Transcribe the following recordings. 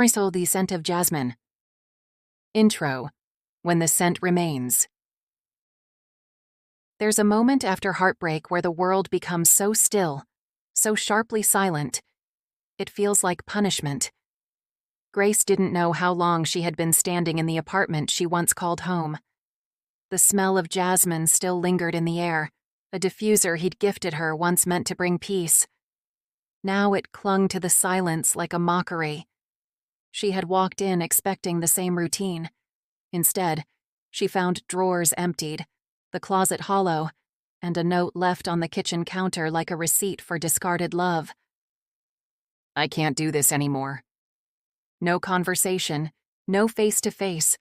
The Scent of Jasmine. Intro. When the scent remains. There's a moment after heartbreak where the world becomes so still, so sharply silent. It feels like punishment. Grace didn't know how long she had been standing in the apartment she once called home. The smell of jasmine still lingered in the air, a diffuser he'd gifted her once meant to bring peace. Now it clung to the silence like a mockery. She had walked in expecting the same routine. Instead, she found drawers emptied, the closet hollow, and a note left on the kitchen counter like a receipt for discarded love. I can't do this anymore. No conversation, no face-to-face.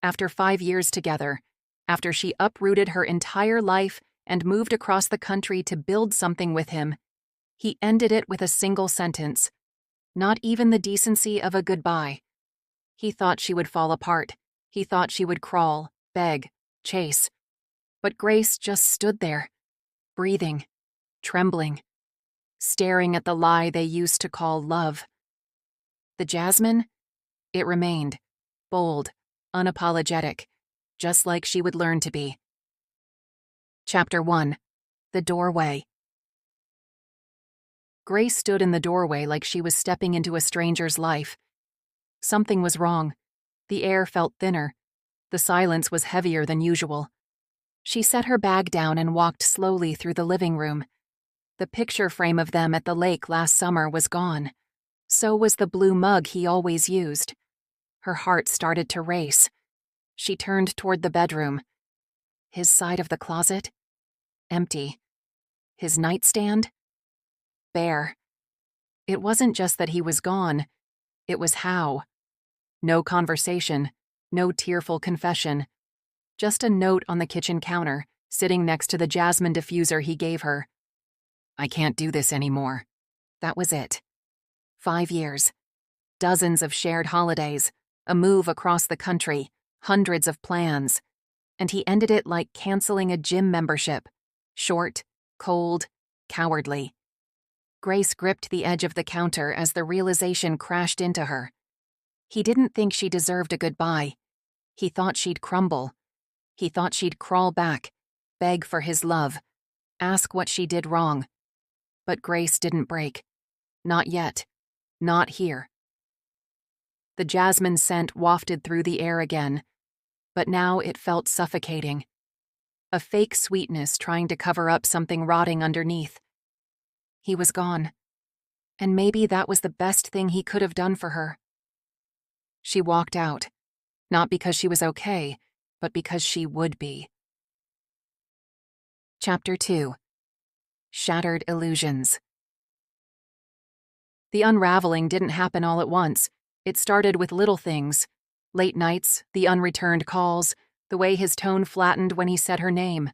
After 5 years together, after she uprooted her entire life and moved across the country to build something with him, he ended it with a single sentence. Not even the decency of a goodbye. He thought she would fall apart. He thought she would crawl, beg, chase. But Grace just stood there, breathing, trembling, staring at the lie they used to call love. The jasmine? It remained, bold, unapologetic, just like she would learn to be. Chapter 1. The Doorway. Grace stood in the doorway like she was stepping into a stranger's life. Something was wrong. The air felt thinner. The silence was heavier than usual. She set her bag down and walked slowly through the living room. The picture frame of them at the lake last summer was gone. So was the blue mug he always used. Her heart started to race. She turned toward the bedroom. His side of the closet? Empty. His nightstand? Bare. It wasn't just that he was gone. It was how. No conversation. No tearful confession. Just a note on the kitchen counter, sitting next to the jasmine diffuser he gave her. I can't do this anymore. That was it. 5 years. Dozens of shared holidays. A move across the country. Hundreds of plans. And he ended it like canceling a gym membership. Short, cold, cowardly. Grace gripped the edge of the counter as the realization crashed into her. He didn't think she deserved a goodbye. He thought she'd crumble. He thought she'd crawl back, beg for his love, ask what she did wrong. But Grace didn't break. Not yet. Not here. The jasmine scent wafted through the air again, but now it felt suffocating. A fake sweetness trying to cover up something rotting underneath. He was gone. And maybe that was the best thing he could have done for her. She walked out, not because she was okay, but because she would be. Chapter 2. Shattered Illusions. The unraveling didn't happen all at once. It started with little things. Late nights, the unreturned calls, the way his tone flattened when he said her name.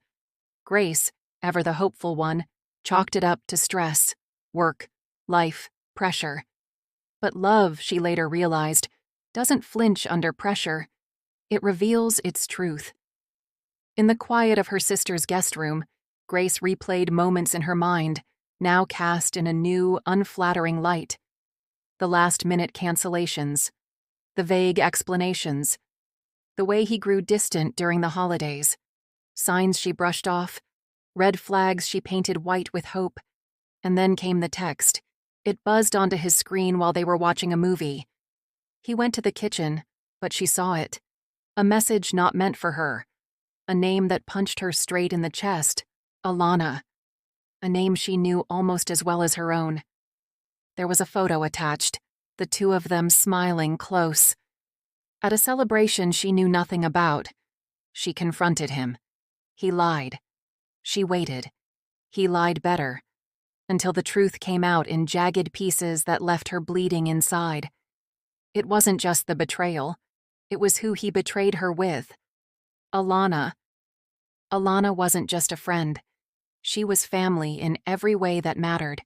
Grace, ever the hopeful one, chalked it up to stress, work, life, pressure. But love, she later realized, doesn't flinch under pressure. It reveals its truth. In the quiet of her sister's guest room, Grace replayed moments in her mind, now cast in a new, unflattering light. The last-minute cancellations, the vague explanations, the way he grew distant during the holidays, signs she brushed off, red flags she painted white with hope. And then came the text. It buzzed onto his screen while they were watching a movie. He went to the kitchen, but she saw it. A message not meant for her. A name that punched her straight in the chest. Alana. A name she knew almost as well as her own. There was a photo attached, the two of them smiling close. At a celebration she knew nothing about. She confronted him. He lied. She waited. He lied better. Until the truth came out in jagged pieces that left her bleeding inside. It wasn't just the betrayal. It was who he betrayed her with. Alana. Alana wasn't just a friend. She was family in every way that mattered.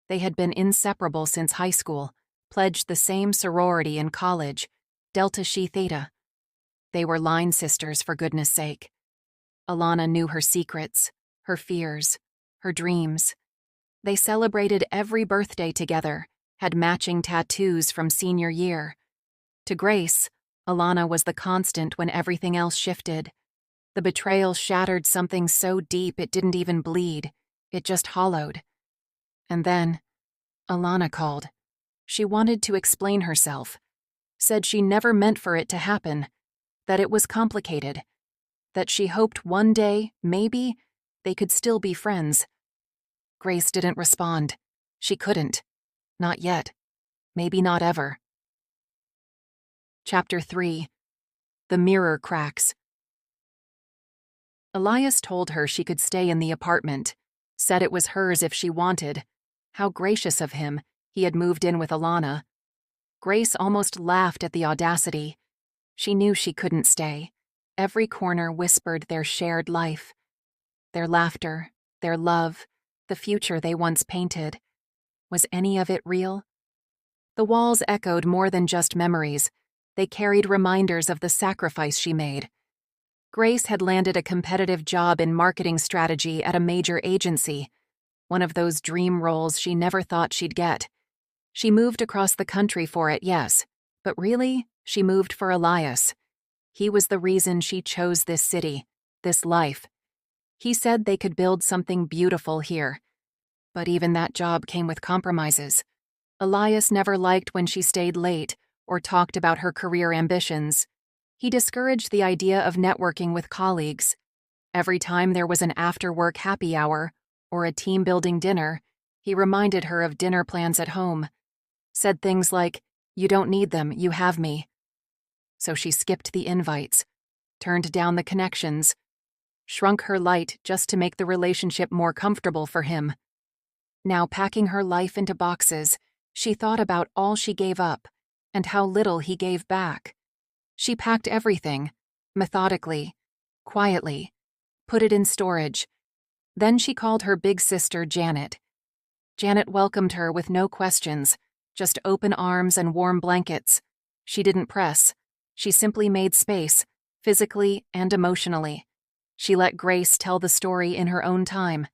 They had been inseparable since high school, pledged the same sorority in college, Delta Chi Theta. They were line sisters, for goodness sake. Alana knew her secrets, her fears, her dreams. They celebrated every birthday together, had matching tattoos from senior year, To Grace, Alana was the constant when everything else shifted. The betrayal shattered something so deep it didn't even bleed. It just hollowed. And then, Alana called. She wanted to explain herself. Said she never meant for it to happen. That it was complicated. That she hoped one day, maybe, they could still be friends. Grace didn't respond. She couldn't. Not yet. Maybe not ever. Chapter 3. The Mirror Cracks. Elias told her she could stay in the apartment, said it was hers if she wanted. How gracious of him, he had moved in with Alana. Grace almost laughed at the audacity. She knew she couldn't stay. Every corner whispered their shared life. Their laughter, their love, the future they once painted. Was any of it real? The walls echoed more than just memories. They carried reminders of the sacrifice she made. Grace had landed a competitive job in marketing strategy at a major agency, one of those dream roles she never thought she'd get. She moved across the country for it, yes, but really, she moved for Elias. He was the reason she chose this city, this life. He said they could build something beautiful here. But even that job came with compromises. Elias never liked when she stayed late or talked about her career ambitions. He discouraged the idea of networking with colleagues. Every time there was an after-work happy hour or a team-building dinner, he reminded her of dinner plans at home. Said things like, "You don't need them, you have me." So she skipped the invites, turned down the connections, shrunk her light just to make the relationship more comfortable for him. Now packing her life into boxes, she thought about all she gave up and how little he gave back. She packed everything, methodically, quietly, put it in storage. Then she called her big sister Janet. Janet welcomed her with no questions, just open arms and warm blankets. She didn't press. She simply made space, physically and emotionally. She let Grace tell the story in her own time.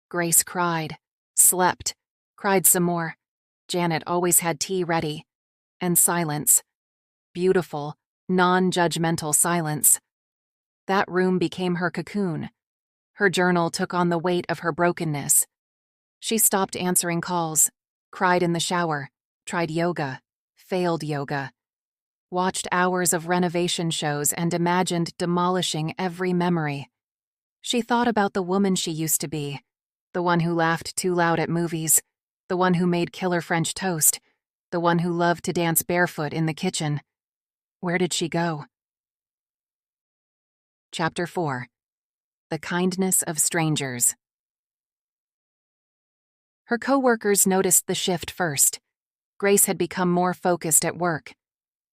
Grace cried, slept, cried some more. Janet always had tea ready. And silence. Beautiful, non-judgmental silence. That room became her cocoon. Her journal took on the weight of her brokenness. She stopped answering calls, cried in the shower, tried yoga, failed yoga, watched hours of renovation shows and imagined demolishing every memory. She thought about the woman she used to be, the one who laughed too loud at movies, the one who made killer French toast, the one who loved to dance barefoot in the kitchen. Where did she go? Chapter 4. The Kindness of Strangers. Her coworkers noticed the shift first. Grace had become more focused at work.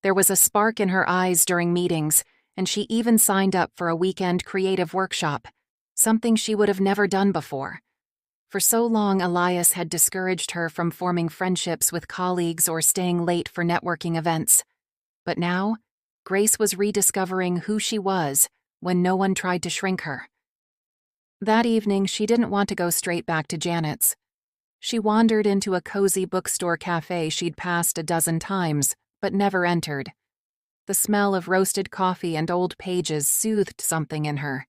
There was a spark in her eyes during meetings, and she even signed up for a weekend creative workshop, something she would have never done before. For so long, Elias had discouraged her from forming friendships with colleagues or staying late for networking events. But now, Grace was rediscovering who she was when no one tried to shrink her. That evening, she didn't want to go straight back to Janet's. She wandered into a cozy bookstore cafe she'd passed a dozen times, but never entered. The smell of roasted coffee and old pages soothed something in her.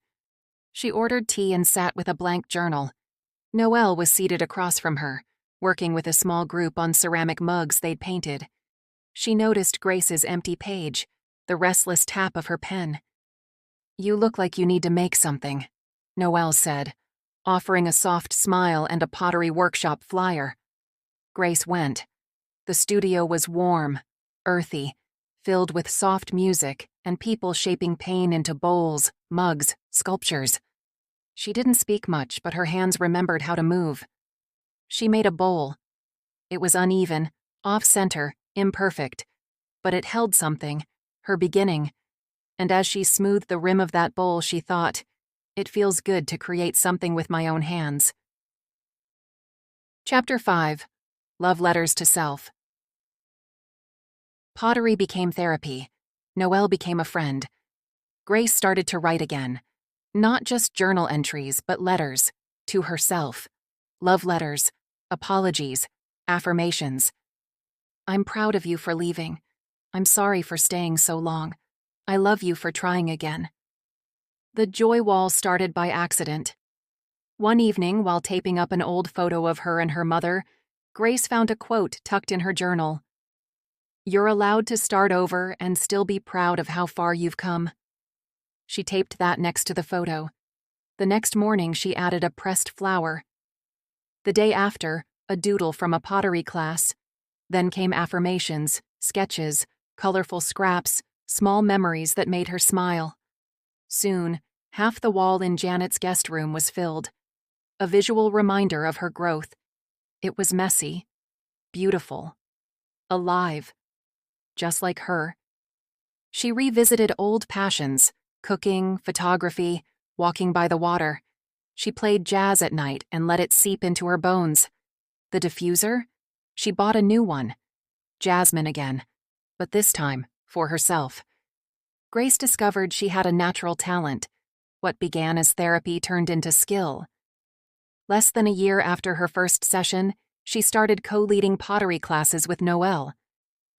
She ordered tea and sat with a blank journal. Noelle was seated across from her, working with a small group on ceramic mugs they'd painted. She noticed Grace's empty page, the restless tap of her pen. "You look like you need to make something," Noelle said, offering a soft smile and a pottery workshop flyer. Grace went. The studio was warm, earthy, filled with soft music and people shaping pain into bowls, mugs, sculptures. She didn't speak much, but her hands remembered how to move. She made a bowl. It was uneven, off-center, imperfect, but it held something, her beginning. And as she smoothed the rim of that bowl, she thought, "It feels good to create something with my own hands." Chapter 5. Love Letters to Self. Pottery became therapy. Noelle became a friend. Grace started to write again. Not just journal entries, but letters. To herself. Love letters. Apologies. Affirmations. "I'm proud of you for leaving. I'm sorry for staying so long. I love you for trying again. The joy wall started by accident. One evening, while taping up an old photo of her and her mother, Grace found a quote tucked in her journal. "You're allowed to start over and still be proud of how far you've come." She taped that next to the photo. The next morning, she added a pressed flower. The day after, a doodle from a pottery class. Then came affirmations, sketches, colorful scraps, small memories that made her smile. Soon, half the wall in Janet's guest room was filled. A visual reminder of her growth. It was messy, beautiful, alive, just like her. She revisited old passions, cooking, photography, walking by the water. She played jazz at night and let it seep into her bones. The diffuser? She bought a new one. Jasmine again, but this time for herself. Grace discovered she had a natural talent. What began as therapy turned into skill. Less than a year after her first session, she started co-leading pottery classes with Noelle.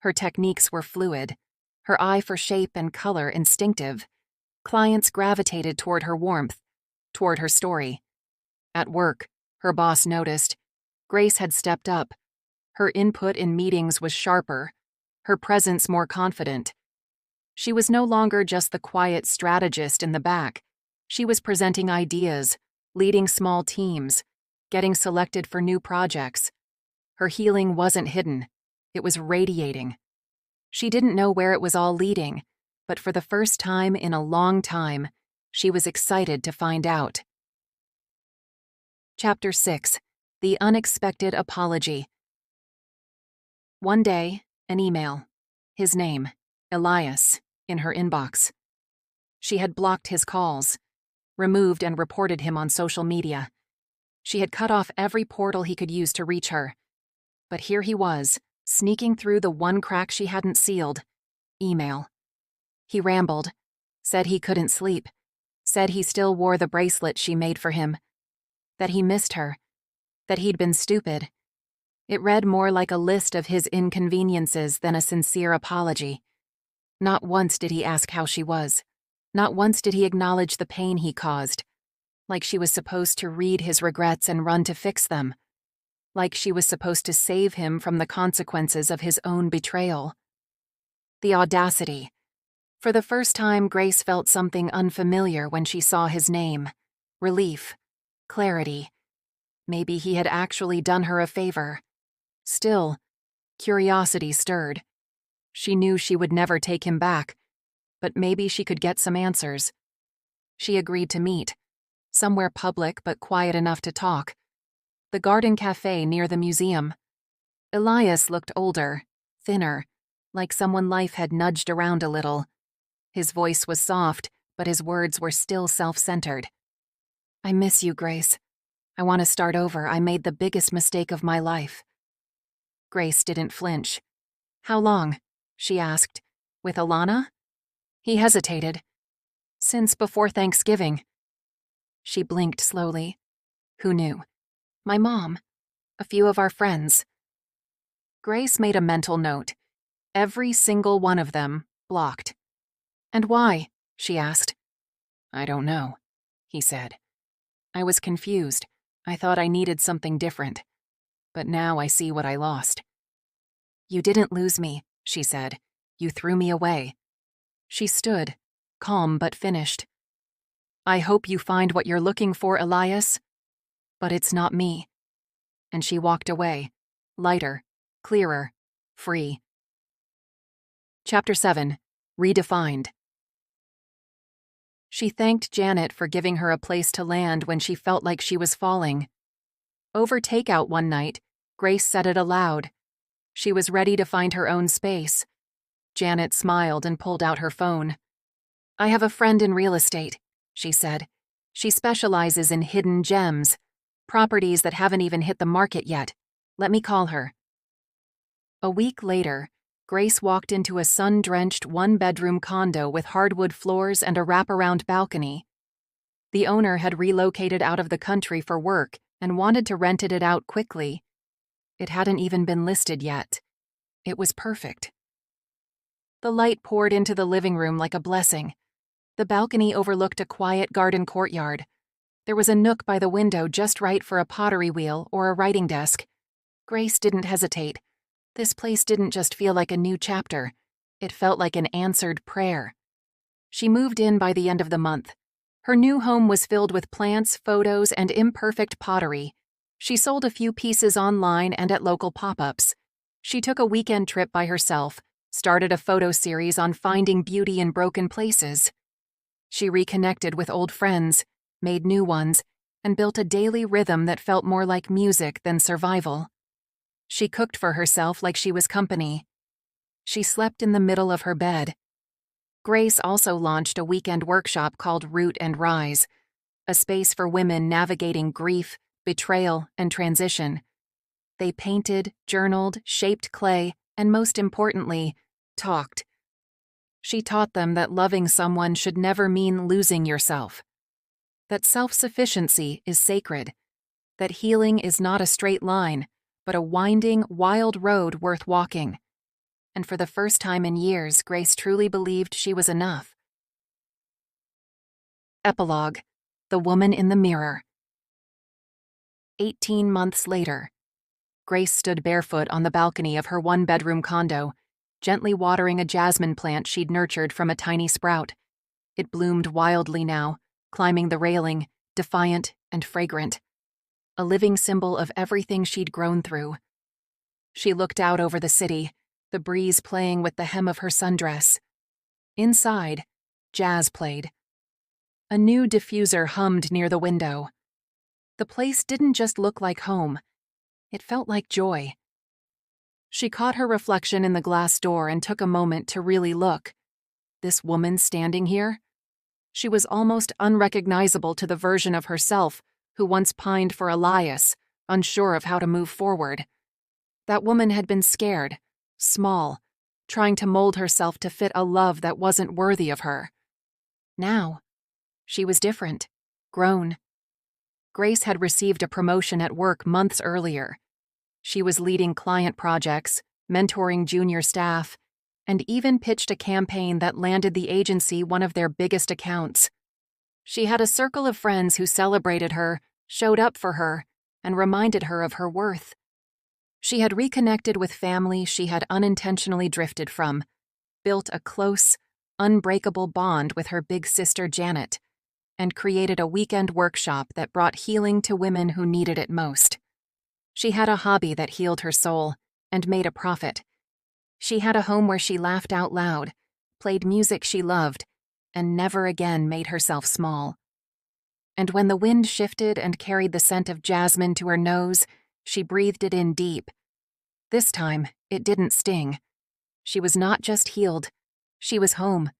Her techniques were fluid, her eye for shape and color instinctive. Clients gravitated toward her warmth, toward her story. At work, her boss noticed. Grace had stepped up. Her input in meetings was sharper, her presence more confident. She was no longer just the quiet strategist in the back. She was presenting ideas, leading small teams, getting selected for new projects. Her healing wasn't hidden. It was radiating. She didn't know where it was all leading, but for the first time in a long time, she was excited to find out. Chapter 6. The Unexpected Apology. One day, an email. His name, Elias, in her inbox. She had blocked his calls, removed and reported him on social media. She had cut off every portal he could use to reach her. But here he was, sneaking through the one crack she hadn't sealed. Email. He rambled, said he couldn't sleep, said he still wore the bracelet she made for him, that he missed her, that he'd been stupid. It read more like a list of his inconveniences than a sincere apology. Not once did he ask how she was. Not once did he acknowledge the pain he caused. Like she was supposed to read his regrets and run to fix them. Like she was supposed to save him from the consequences of his own betrayal. The audacity. For the first time, Grace felt something unfamiliar when she saw his name. Relief. Clarity. Maybe he had actually done her a favor. Still, curiosity stirred. She knew she would never take him back, but maybe she could get some answers. She agreed to meet, somewhere public but quiet enough to talk. The garden cafe near the museum. Elias looked older, thinner, like someone life had nudged around a little. His voice was soft, but his words were still self-centered. "I miss you, Grace. I want to start over. I made the biggest mistake of my life." Grace didn't flinch. "How long?" she asked. "With Alana?" He hesitated. "Since before Thanksgiving." She blinked slowly. "Who knew?" "My mom. A few of our friends." Grace made a mental note. Every single one of them blocked. "And why?" she asked. "I don't know," he said. "I was confused. I thought I needed something different. But now I see what I lost." "You didn't lose me," she said. "You threw me away." She stood, calm but finished. "I hope you find what you're looking for, Elias. But it's not me." And she walked away, lighter, clearer, free. Chapter 7. Redefined. She thanked Janet for giving her a place to land when she felt like she was falling. Over takeout one night, Grace said it aloud. She was ready to find her own space. Janet smiled and pulled out her phone. "I have a friend in real estate," she said. "She specializes in hidden gems, properties that haven't even hit the market yet. Let me call her." A week later, Grace walked into a sun-drenched one-bedroom condo with hardwood floors and a wraparound balcony. The owner had relocated out of the country for work and wanted to rent it out quickly. It hadn't even been listed yet. It was perfect. The light poured into the living room like a blessing. The balcony overlooked a quiet garden courtyard. There was a nook by the window just right for a pottery wheel or a writing desk. Grace didn't hesitate. This place didn't just feel like a new chapter. It felt like an answered prayer. She moved in by the end of the month. Her new home was filled with plants, photos, and imperfect pottery. She sold a few pieces online and at local pop-ups. She took a weekend trip by herself, started a photo series on finding beauty in broken places. She reconnected with old friends, made new ones, and built a daily rhythm that felt more like music than survival. She cooked for herself like she was company. She slept in the middle of her bed. Grace also launched a weekend workshop called Root and Rise, a space for women navigating grief, betrayal, and transition. They painted, journaled, shaped clay, and most importantly, talked. She taught them that loving someone should never mean losing yourself, that self-sufficiency is sacred, that healing is not a straight line, but a winding, wild road worth walking. And for the first time in years, Grace truly believed she was enough. Epilogue: The Woman in the Mirror. 18 months later, Grace stood barefoot on the balcony of her one-bedroom condo, gently watering a jasmine plant she'd nurtured from a tiny sprout. It bloomed wildly now, climbing the railing, defiant and fragrant, a living symbol of everything she'd grown through. She looked out over the city, the breeze playing with the hem of her sundress. Inside, jazz played. A new diffuser hummed near the window. The place didn't just look like home. It felt like joy. She caught her reflection in the glass door and took a moment to really look. This woman standing here? She was almost unrecognizable to the version of herself who once pined for Elias, unsure of how to move forward. That woman had been scared, small, trying to mold herself to fit a love that wasn't worthy of her. Now, she was different, grown. Grace had received a promotion at work months earlier. She was leading client projects, mentoring junior staff, and even pitched a campaign that landed the agency one of their biggest accounts. She had a circle of friends who celebrated her, showed up for her, and reminded her of her worth. She had reconnected with family she had unintentionally drifted from, built a close, unbreakable bond with her big sister Janet, and created a weekend workshop that brought healing to women who needed it most. She had a hobby that healed her soul and made a profit. She had a home where she laughed out loud, played music she loved, and never again made herself small. And when the wind shifted and carried the scent of jasmine to her nose, she breathed it in deep. This time, it didn't sting. She was not just healed. She was home,